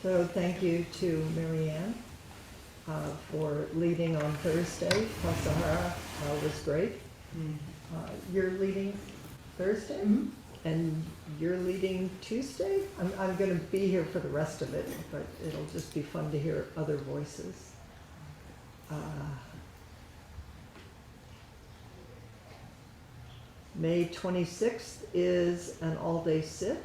So thank you to Marianne for leading on Thursday. Pasahara was great. You're leading Thursday? Mm-hmm. And you're leading Tuesday? I'm going to be here for the rest of it, but it'll just be fun to hear other voices. May 26th is an all-day sit.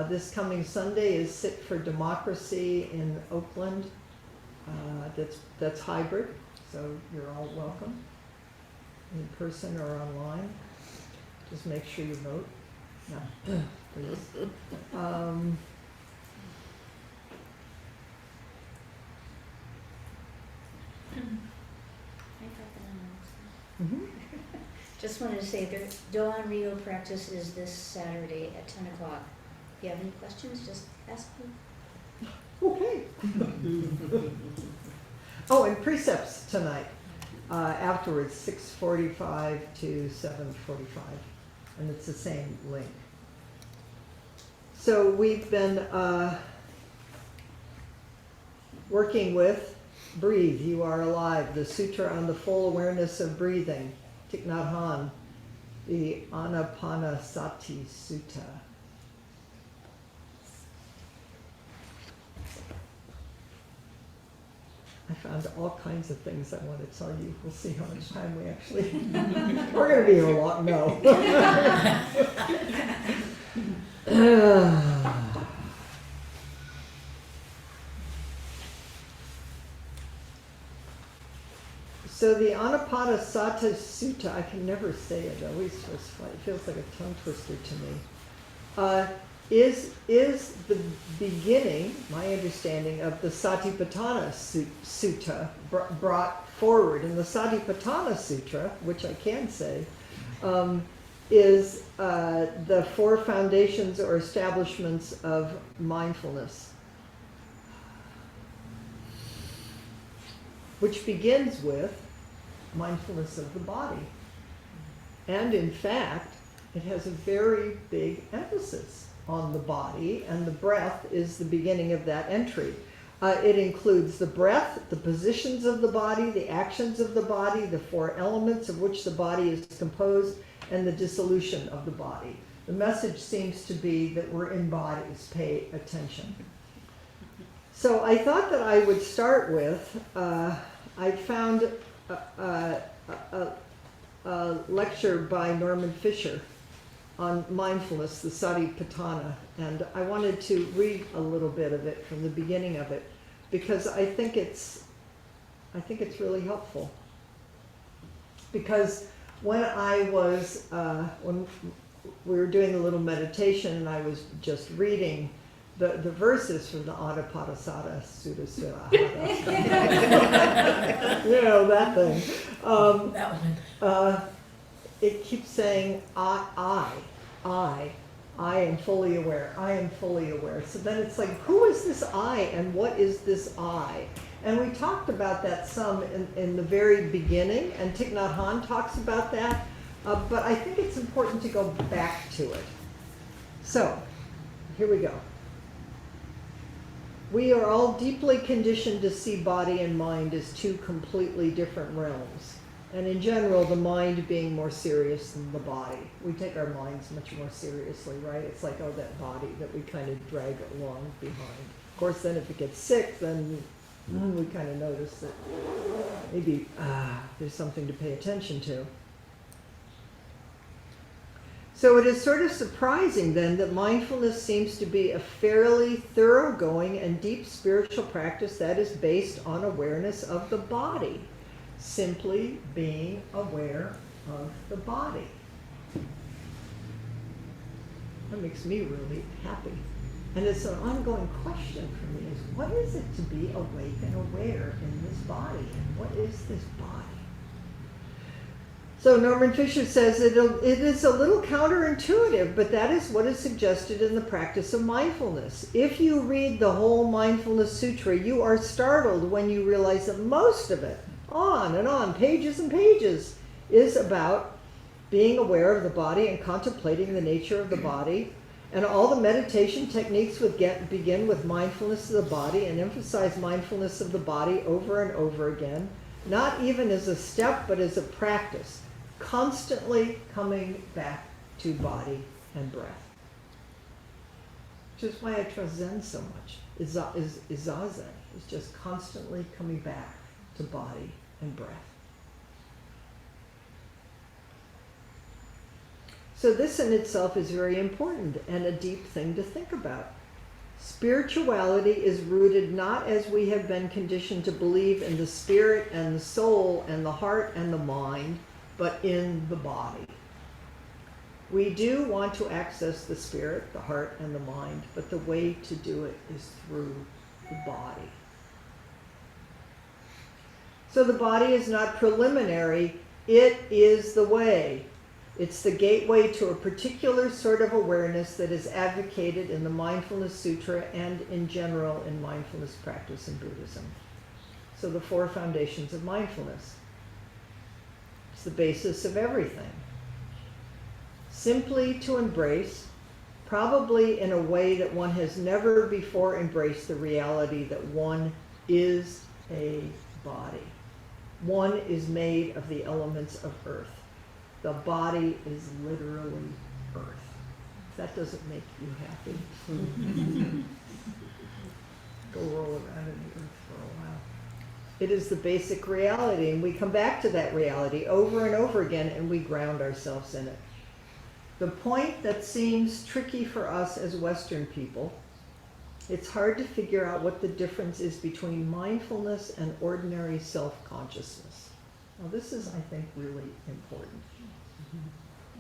This coming Sunday is Sit for Democracy in Oakland. That's hybrid, so you're all welcome, in person or online. Just make sure you vote. No, please. Mm-hmm. Just wanted to say, the Dawn Rio practice is this Saturday at 10 o'clock. If you have any questions, just ask me. Okay. Oh, and precepts tonight. Afterwards, 6:45 to 7:45, and it's the same link. So we've been working with Breathe, You Are Alive, the Sutra on the Full Awareness of Breathing, Thich Nhat Hanh, the Anapanasati Sutta. I found all kinds of things I want to tell you. We'll see how much time we actually... We're going to be here a lot. No. So the Anapanasati Sutta, I can never say it. It always feels like a tongue twister to me. Is the beginning, my understanding, of the Satipatthana Sutta brought forward. And the Satipatthana Sutra, which I can say, is the 4 foundations or establishments of mindfulness, which begins with mindfulness of the body. And in fact, it has a very big emphasis on the body, and the breath is the beginning of that entry. It includes the breath, the positions of the body, the actions of the body, the 4 elements of which the body is composed, and the dissolution of the body. The message seems to be that we're in bodies, pay attention. So I thought that I would start with, I found a lecture by Norman Fisher on mindfulness, the Satipatthana, and I wanted to read a little bit of it from the beginning of it because I think it's really helpful. Because when when we were doing the little meditation and I was just reading the verses from the Anapanasati Sutta, you know, that thing. That one. It keeps saying, I am fully aware, I am fully aware. So then it's like, who is this I and what is this I? And we talked about that some in the very beginning, and Thich Nhat Hanh talks about that, but I think it's important to go back to it. So, here we go. We are all deeply conditioned to see body and mind as 2 completely different realms. And in general, the mind being more serious than the body. We take our minds much more seriously, right? It's like, oh, that body that we kind of drag along behind. Of course, then if it gets sick, then we kind of notice that maybe there's something to pay attention to. So it is sort of surprising then that mindfulness seems to be a fairly thoroughgoing and deep spiritual practice that is based on awareness of the body. Simply being aware of the body. That makes me really happy. And it's an ongoing question for me is, what is it to be awake and aware in this body? And what is this body? So Norman Fisher says it is a little counterintuitive, but that is what is suggested in the practice of mindfulness. If you read the whole Mindfulness Sutra, you are startled when you realize that most of it, on and on, pages and pages, is about being aware of the body and contemplating the nature of the body. And all the meditation techniques would begin with mindfulness of the body and emphasize mindfulness of the body over and over again, not even as a step, but as a practice, constantly coming back to body and breath. Which is why I trust Zen so much. Is Zazen. It's just constantly coming back to body and breath. So this in itself is very important and a deep thing to think about. Spirituality is rooted not as we have been conditioned to believe in the spirit and the soul and the heart and the mind, but in the body. We do want to access the spirit, the heart, and the mind, but the way to do it is through the body. So the body is not preliminary, it is the way. It's the gateway to a particular sort of awareness that is advocated in the Mindfulness Sutra and in general in mindfulness practice in Buddhism. So the 4 foundations of mindfulness. It's the basis of everything. Simply to embrace, probably in a way that one has never before embraced the reality that one is a body. One is made of the elements of earth. The body is literally earth. If that doesn't make you happy, go roll around in the earth for a while. It is the basic reality, and we come back to that reality over and over again, and we ground ourselves in it. The point that seems tricky for us as Western people, it's hard to figure out what the difference is between mindfulness and ordinary self-consciousness. Now this is, I think, really important.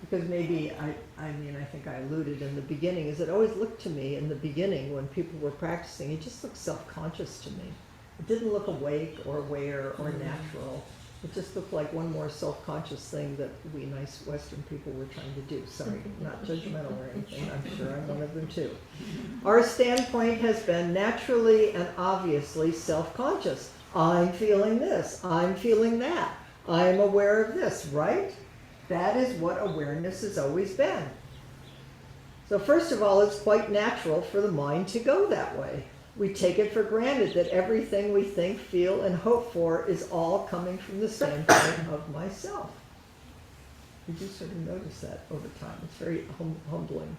Because maybe, I think I alluded in the beginning, is it always looked to me in the beginning when people were practicing, it just looked self-conscious to me. It didn't look awake or aware or natural. It just looked like one more self-conscious thing that we nice Western people were trying to do. Sorry, not judgmental or anything. I'm sure I'm one of them too. Our standpoint has been naturally and obviously self-conscious. I'm feeling this. I'm feeling that. I'm aware of this, right? That is what awareness has always been. So first of all, it's quite natural for the mind to go that way. We take it for granted that everything we think, feel, and hope for is all coming from the standpoint of myself. You just sort of notice that over time. It's very humbling.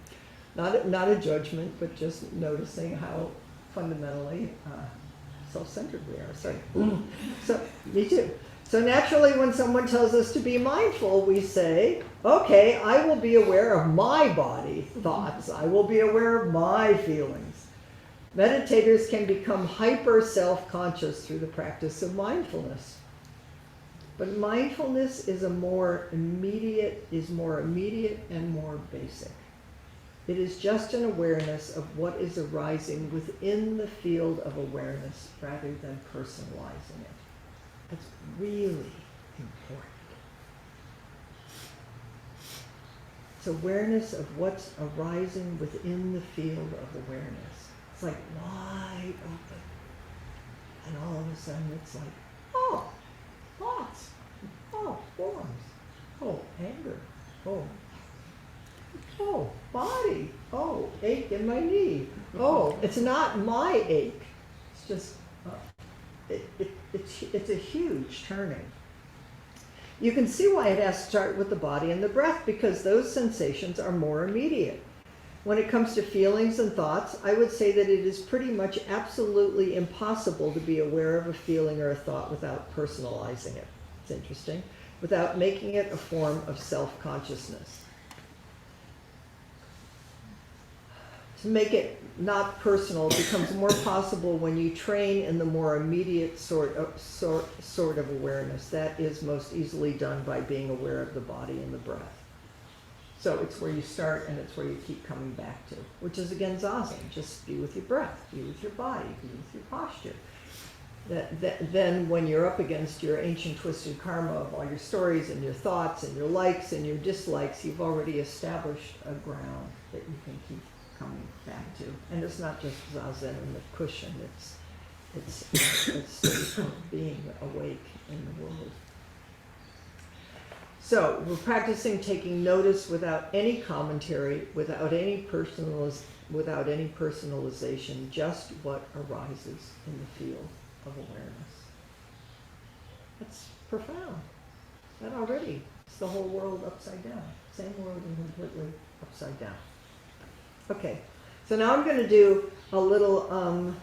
Not a judgment, but just noticing how fundamentally self-centered we are. Sorry. So, me too. So naturally, when someone tells us to be mindful, we say, okay, I will be aware of my body thoughts. I will be aware of my feelings. Meditators can become hyper self-conscious through the practice of mindfulness. But mindfulness is more immediate and more basic. It is just an awareness of what is arising within the field of awareness rather than personalizing it. It's really important. It's awareness of what's arising within the field of awareness. It's like wide open. And all of a sudden it's like, oh, thoughts. Oh, forms. Oh, anger. Oh, body. Oh, ache in my knee. Oh, it's not my ache. It's just, it's a huge turning. You can see why it has to start with the body and the breath, because those sensations are more immediate. When it comes to feelings and thoughts, I would say that it is pretty much absolutely impossible to be aware of a feeling or a thought without personalizing it. It's interesting. Without making it a form of self-consciousness. To make it not personal becomes more possible when you train in the more immediate sort of awareness. That is most easily done by being aware of the body and the breath. So it's where you start and it's where you keep coming back to, which is again Zazen. Just be with your breath, be with your body, be with your posture. Then when you're up against your ancient twisted karma of all your stories and your thoughts and your likes and your dislikes, you've already established a ground that you can keep coming back to. And it's not just Zazen and the cushion, it's being awake in the world. So we're practicing taking notice without any commentary, without any personalization, just what arises in the field of awareness. That's profound. That already is the whole world upside down. Same world and completely upside down. Okay, so now I'm going to do a little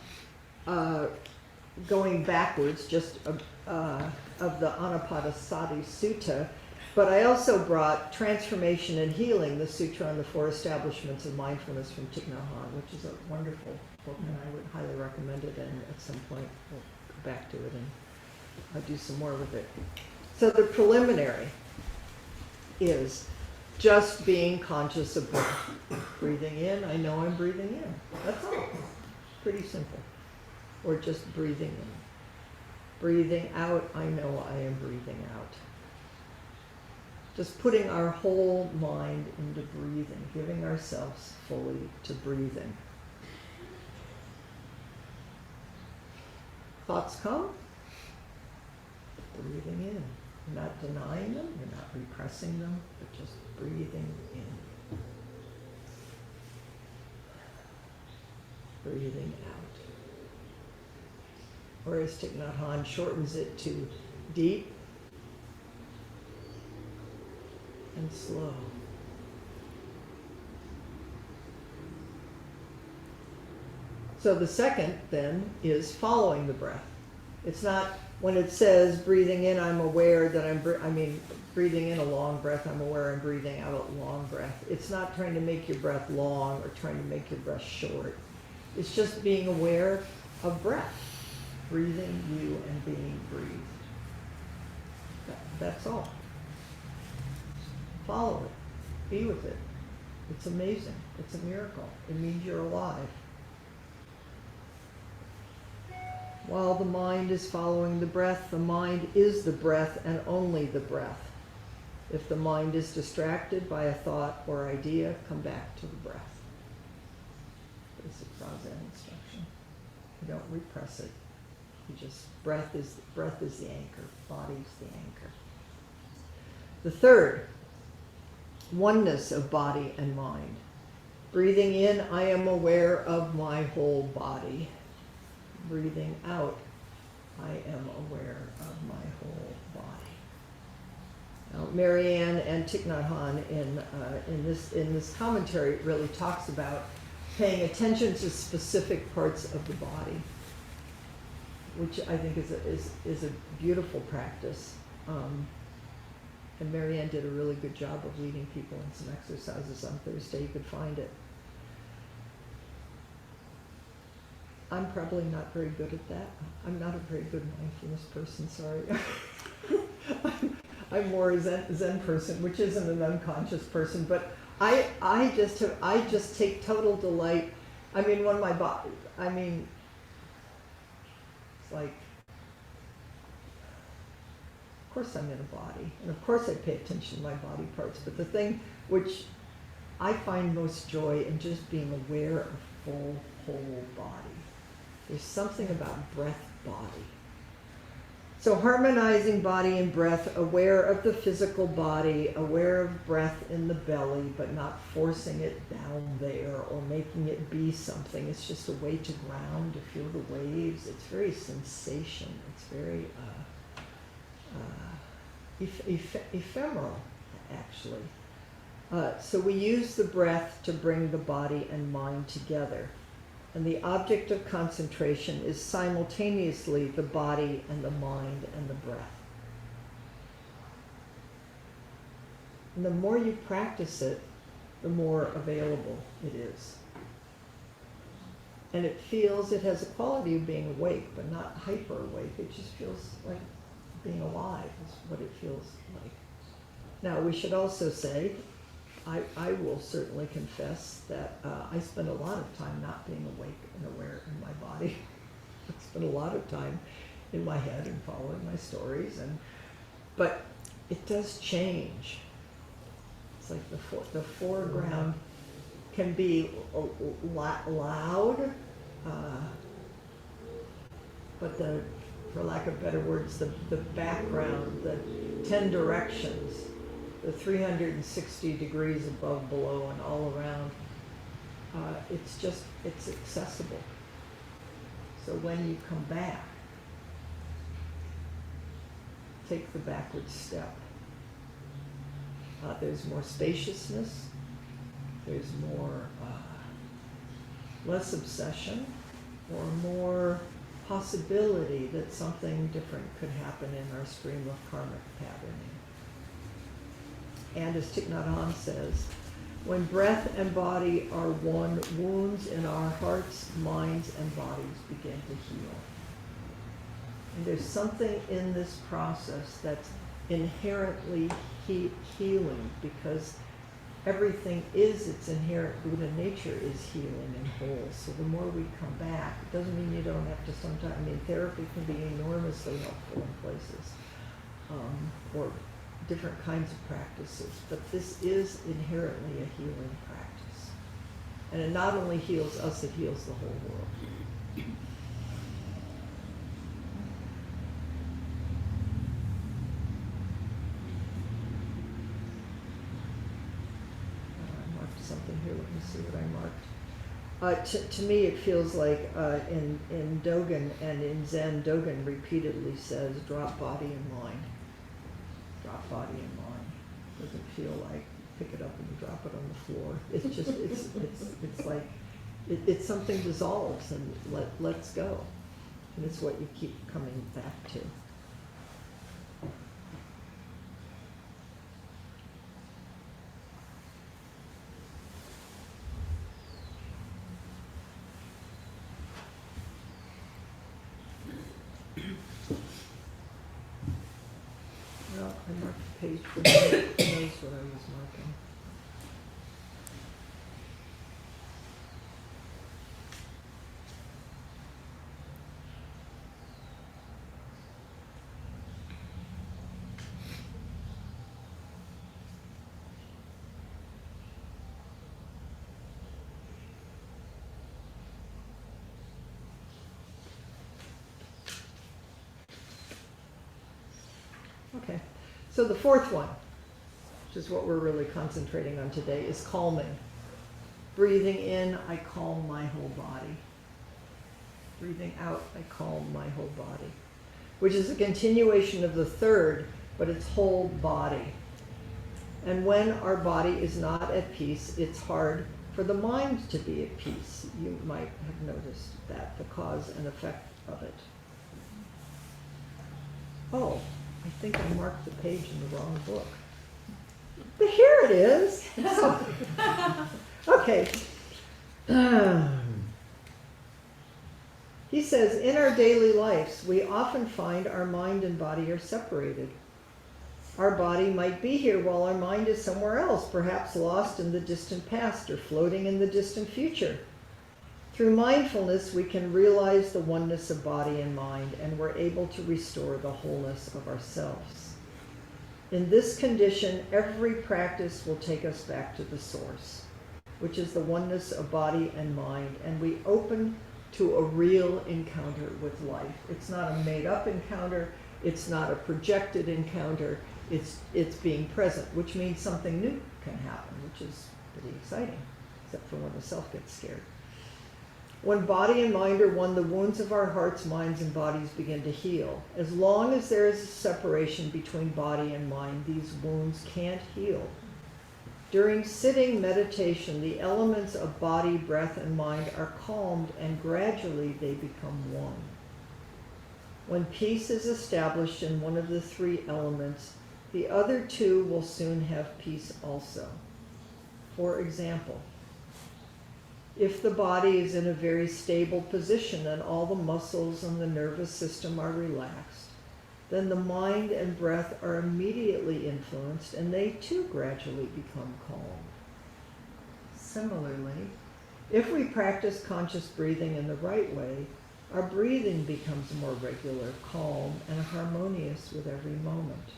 going backwards, just of the Anapadasati Sutta, but I also brought Transformation and Healing, the Sutra on the Four Establishments of Mindfulness from Thich Nhat, which is a wonderful book, and I would highly recommend it, and at some point we'll go back to it and I'll do some more with it. So the preliminary is just being conscious of breath. Breathing in, I know I'm breathing in. That's all. Pretty simple. Or just breathing in. Breathing out, I know I am breathing out. Just putting our whole mind into breathing, giving ourselves fully to breathing. Thoughts come? Breathing in. You're not denying them, you're not repressing them, but just breathing in. Breathing out. Or as Thich Nhat Hanh shortens it to deep and slow. So the second then is following the breath. It's not when it says breathing in, I'm aware that breathing in a long breath, I'm aware I'm breathing out a long breath. It's not trying to make your breath long or trying to make your breath short. It's just being aware of breath, breathing you and being breathed. That's all. Follow it. Be with it. It's amazing. It's a miracle. It means you're alive. While the mind is following the breath, the mind is the breath and only the breath. If the mind is distracted by a thought or idea, come back to the breath. Basic Zazen instruction. You don't repress it. You just, breath is the anchor. Body's the anchor. The third, oneness of body and mind. Breathing in, I am aware of my whole body. Breathing out, I am aware of my whole body. Now, Marianne and Thich Nhat Hanh in this commentary really talks about paying attention to specific parts of the body, which I think is a beautiful practice. And Marianne did a really good job of leading people in some exercises on Thursday. You could find it. I'm probably not very good at that. I'm not a very good mindfulness person, sorry. I'm more a Zen person, which isn't an unconscious person, but I just take total delight. It's like, of course I'm in a body, and of course I pay attention to my body parts, but the thing which I find most joy in just being aware of whole body. There's something about breath, body. So harmonizing body and breath, aware of the physical body, aware of breath in the belly, but not forcing it down there or making it be something. It's just a way to ground, to feel the waves. It's very sensation. It's very ephemeral, actually. So we use the breath to bring the body and mind together. And the object of concentration is simultaneously the body and the mind and the breath. And the more you practice it, the more available it is. And it has a quality of being awake, but not hyper awake. It just feels like being alive is what it feels like. Now, we should also say, I will certainly confess that I spend a lot of time not being awake and aware in my body. I spend a lot of time in my head and following my stories, but it does change. It's like the foreground can be loud, but for lack of better words, the background, the 10 directions the 360 degrees above, below, and all around. It's accessible. So when you come back, take the backward step. There's more spaciousness, there's more, less obsession, or more possibility that something different could happen in our stream of karmic patterning. And as Thich Nhat says, when breath and body are one, wounds in our hearts, minds, and bodies begin to heal. And there's something in this process that's inherently healing, because everything is its inherent Buddha nature is healing and whole. So the more we come back, it doesn't mean you don't have to sometimes, therapy can be enormously helpful in places, or different kinds of practices, but this is inherently a healing practice. And it not only heals us, it heals the whole world. I marked something here, let me see what I marked. To me it feels like in Dogen and in Zen, Dogen repeatedly says, drop body and mind. Drop body and mind. Doesn't feel like pick it up and drop it on the floor. It's just, it's like, it's something dissolves and lets go. And it's what you keep coming back to. Well, I marked the page for me. Who knows what I was marking. Okay, so the fourth one, which is what we're really concentrating on today, is calming. Breathing in, I calm my whole body. Breathing out, I calm my whole body, which is a continuation of the third, but it's whole body. And when our body is not at peace, it's hard for the mind to be at peace. You might have noticed that, the cause and effect of it. Oh, I think I marked the page in the wrong book. But here it is. Okay. He says, in our daily lives, we often find our mind and body are separated. Our body might be here while our mind is somewhere else, perhaps lost in the distant past or floating in the distant future. Through mindfulness, we can realize the oneness of body and mind, and we're able to restore the wholeness of ourselves. In this condition, every practice will take us back to the source, which is the oneness of body and mind, and we open to a real encounter with life. It's not a made-up encounter, it's not a projected encounter, it's being present, which means something new can happen, which is pretty exciting, except for when the self gets scared. When body and mind are one, the wounds of our hearts, minds, and bodies begin to heal. As long as there is a separation between body and mind, these wounds can't heal. During sitting meditation, the elements of body, breath, and mind are calmed, and gradually they become one. When peace is established in one of the three elements, the other two will soon have peace also. For example, if the body is in a very stable position and all the muscles and the nervous system are relaxed, then the mind and breath are immediately influenced and they too gradually become calm. Similarly, if we practice conscious breathing in the right way, our breathing becomes more regular, calm, and harmonious with every moment.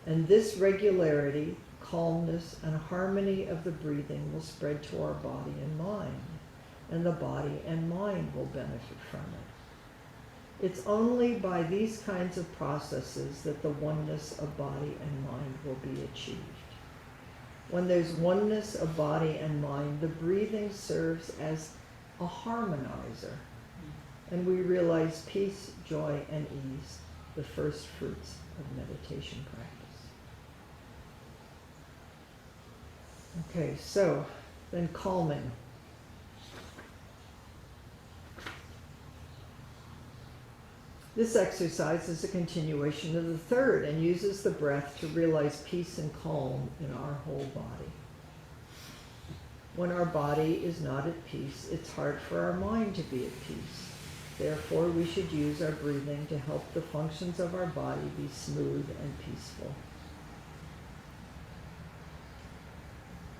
And this regularity, calmness, and harmony of the breathing will spread to our body and mind, and the body and mind will benefit from it. It's only by these kinds of processes that the oneness of body and mind will be achieved. When there's oneness of body and mind, the breathing serves as a harmonizer, and we realize peace, joy, and ease, the first fruits of meditation practice. Okay, so then calming. This exercise is a continuation of the third and uses the breath to realize peace and calm in our whole body. When our body is not at peace, it's hard for our mind to be at peace. Therefore, we should use our breathing to help the functions of our body be smooth and peaceful.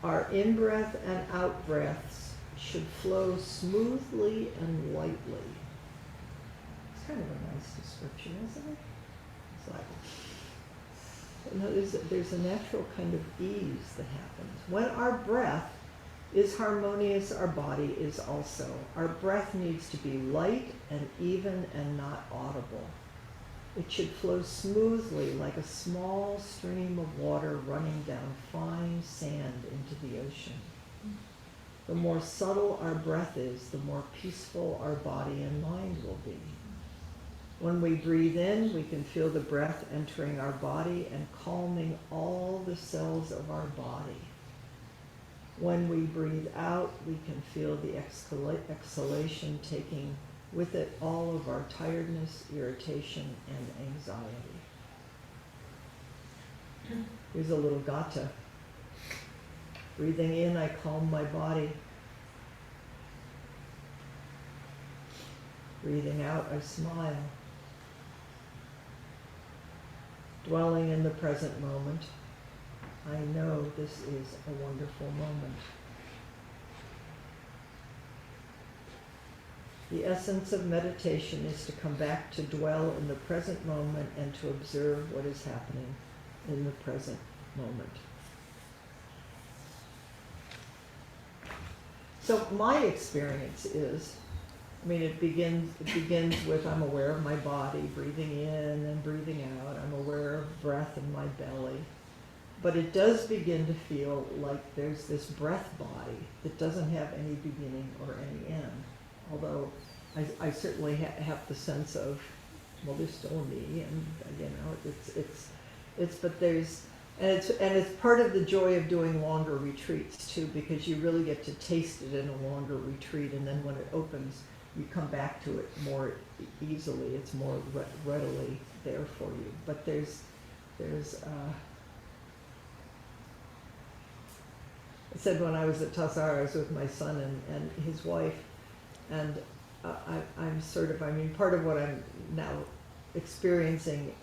Our in-breath and out-breaths should flow smoothly and lightly. It's kind of a nice description, isn't it? It's like, you know, there's a natural kind of ease that happens. When our breath is harmonious, our body is also. Our breath needs to be light and even and not audible. It should flow smoothly like a small stream of water running down fine sand into the ocean. The more subtle our breath is, the more peaceful our body and mind will be. When we breathe in, we can feel the breath entering our body and calming all the cells of our body. When we breathe out, we can feel the exhalation taking with it all of our tiredness, irritation, and anxiety. Here's a little gata. Breathing in, I calm my body. Breathing out, I smile. Dwelling in the present moment, I know this is a wonderful moment. The essence of meditation is to come back to dwell in the present moment and to observe what is happening in the present moment. So my experience is, it begins with I'm aware of my body, breathing in and breathing out. I'm aware of breath in my belly. But it does begin to feel like there's this breath body that doesn't have any beginning or any end. Although I certainly have the sense of, well, there's still a me, and it's part of the joy of doing longer retreats too, because you really get to taste it in a longer retreat, and then when it opens, you come back to it more easily. It's more readily there for you. But I said when I was at Tassar, I was with my son and his wife, and part of what I'm now experiencing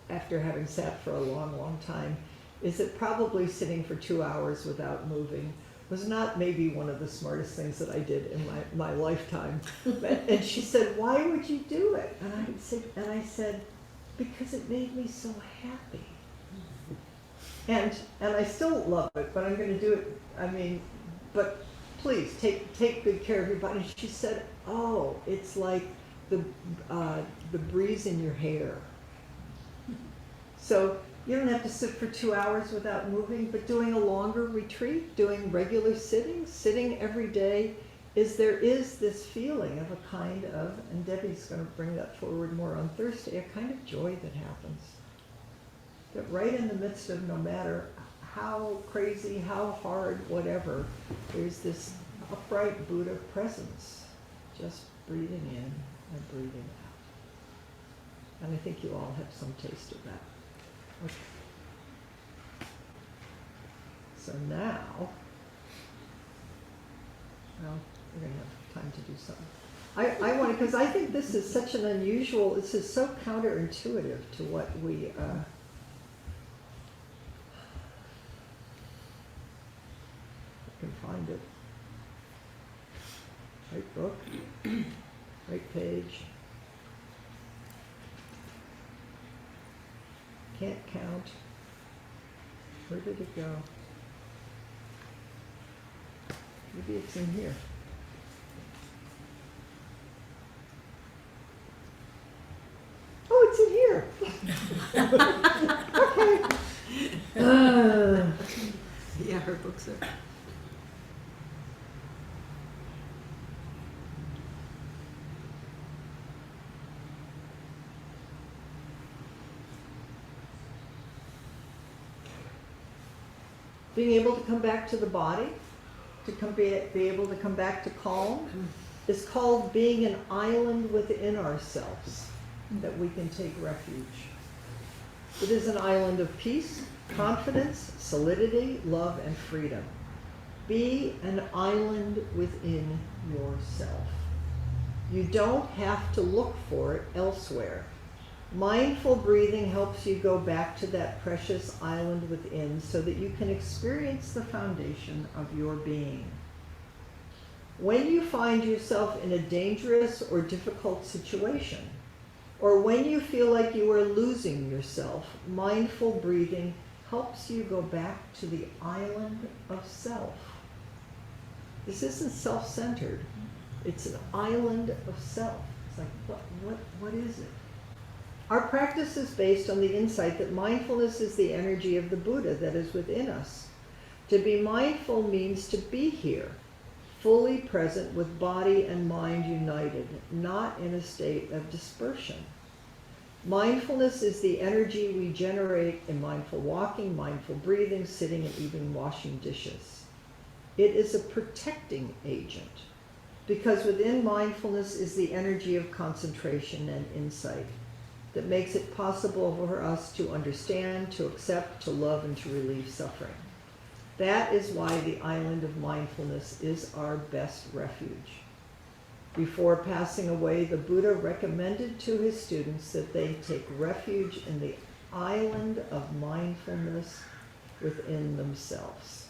after having sat for a long, long time is that probably sitting for 2 hours without moving was not maybe one of the smartest things that I did in my lifetime. And she said, "Why would you do it?" And I said, "Because it made me so happy." And I still love it, but I'm going to do it. But please take good care of your body. And she said, "Oh, it's like the breeze in your hair." So you don't have to sit for 2 hours without moving, but doing a longer retreat, doing regular sitting every day, there is this feeling of a kind of, and Debbie's going to bring that forward more on Thursday, a kind of joy that happens. That right in the midst of no matter how crazy, how hard, whatever, there's this upright Buddha presence, just breathing in and breathing out. And I think you all have some taste of that. Okay. So now, we're going to have time to do something. I want to, because I think this is such an unusual, this is so counterintuitive to what we, I can find it. Right book, right page. Can't count. Where did it go? Maybe it's in here. here. Okay. Yeah, her books are. Being able to come back to the body, be able to come back to calm, is called being an island within ourselves that we can take refuge. It is an island of peace, confidence, solidity, love, and freedom. Be an island within yourself. You don't have to look for it elsewhere. Mindful breathing helps you go back to that precious island within so that you can experience the foundation of your being. When you find yourself in a dangerous or difficult situation, or when you feel like you are losing yourself, mindful breathing helps you go back to the island of self. This isn't self-centered. It's an island of self. It's like, what is it? Our practice is based on the insight that mindfulness is the energy of the Buddha that is within us. To be mindful means to be here, fully present with body and mind united, not in a state of dispersion. Mindfulness is the energy we generate in mindful walking, mindful breathing, sitting, and even washing dishes. It is a protecting agent, because within mindfulness is the energy of concentration and insight that makes it possible for us to understand, to accept, to love, and to relieve suffering. That is why the island of mindfulness is our best refuge. Before passing away, the Buddha recommended to his students that they take refuge in the island of mindfulness within themselves.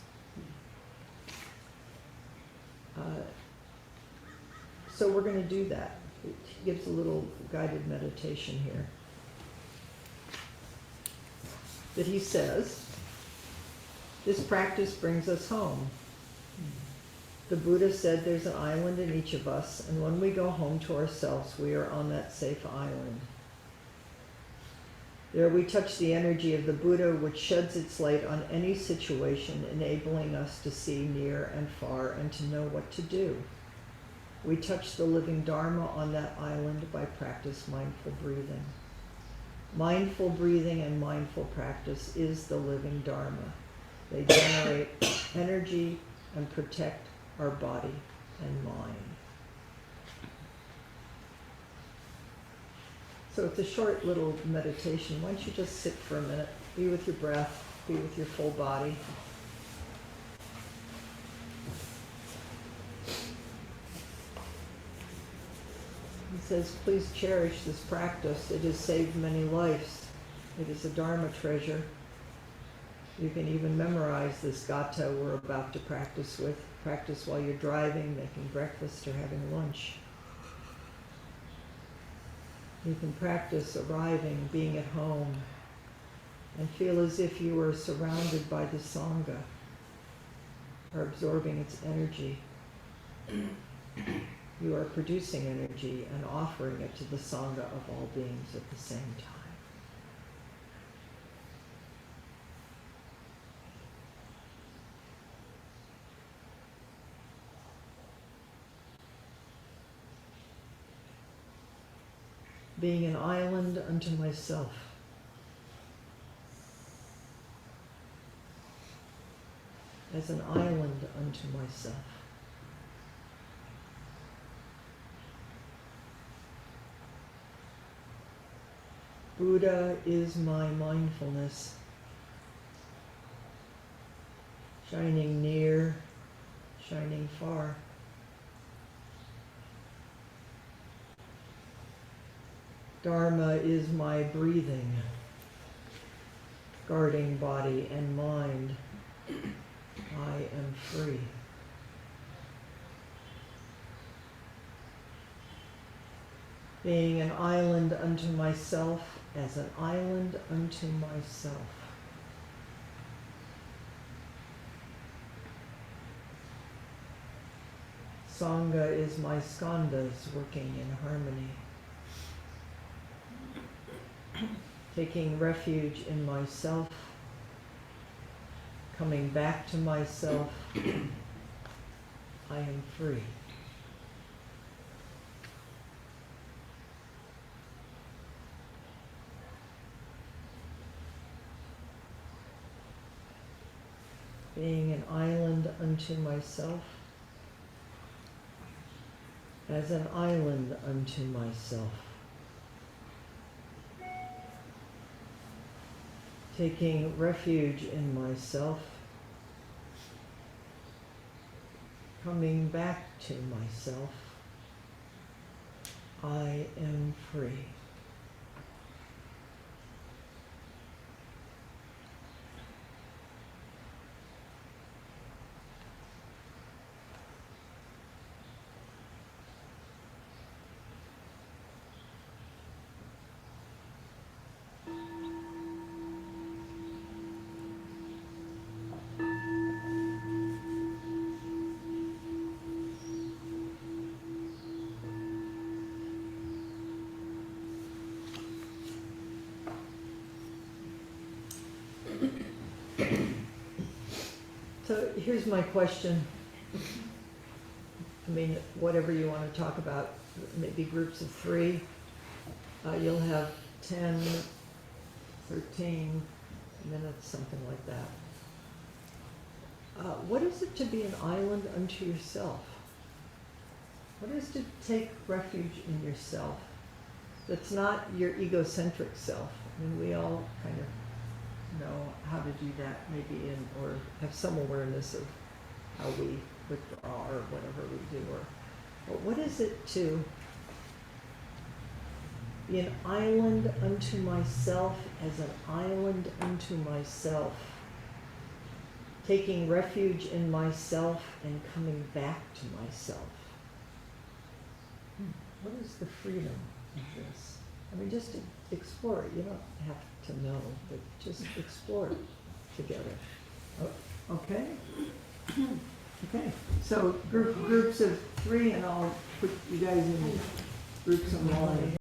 So we're going to do that. It gives a little guided meditation here. That he says, this practice brings us home. The Buddha said there's an island in each of us, and when we go home to ourselves, we are on that safe island. There we touch the energy of the Buddha, which sheds its light on any situation, enabling us to see near and far and to know what to do. We touch the living Dharma on that island by practice mindful breathing. Mindful breathing and mindful practice is the living Dharma. They generate energy and protect our body and mind. So it's a short little meditation. Why don't you just sit for a minute, be with your breath, be with your full body. He says, please cherish this practice. It has saved many lives. It is a Dharma treasure. You can even memorize this gatha we're about to practice with. Practice while you're driving, making breakfast, or having lunch. You can practice arriving, being at home, and feel as if you were surrounded by the Sangha, or absorbing its energy. You are producing energy and offering it to the Sangha of all beings at the same time. Being an island unto myself. As an island unto myself. Buddha is my mindfulness, shining near, shining far. Dharma is my breathing, guarding body and mind. I am free. Being an island unto myself, as an island unto myself. Sangha is my skandhas working in harmony. taking refuge in myself, coming back to myself, I am free. Being an island unto myself, as an island unto myself. Taking refuge in myself, coming back to myself, I am free. So here's my question. I mean, whatever you want to talk about, maybe groups of 3. You'll have 10, 13 minutes, something like that. What is it to be an island unto yourself? What is to take refuge in yourself? That's not your egocentric self. I mean, we all kind of know how to do that, maybe or have some awareness of how we withdraw or whatever we do. But what is it to be an island unto myself, as an island unto myself, taking refuge in myself and coming back to myself? What is the freedom of this? I mean, just to explore it. You don't have to know, but just explore it together. Okay? Okay. So groups of 3, and I'll put you guys in groups of 1.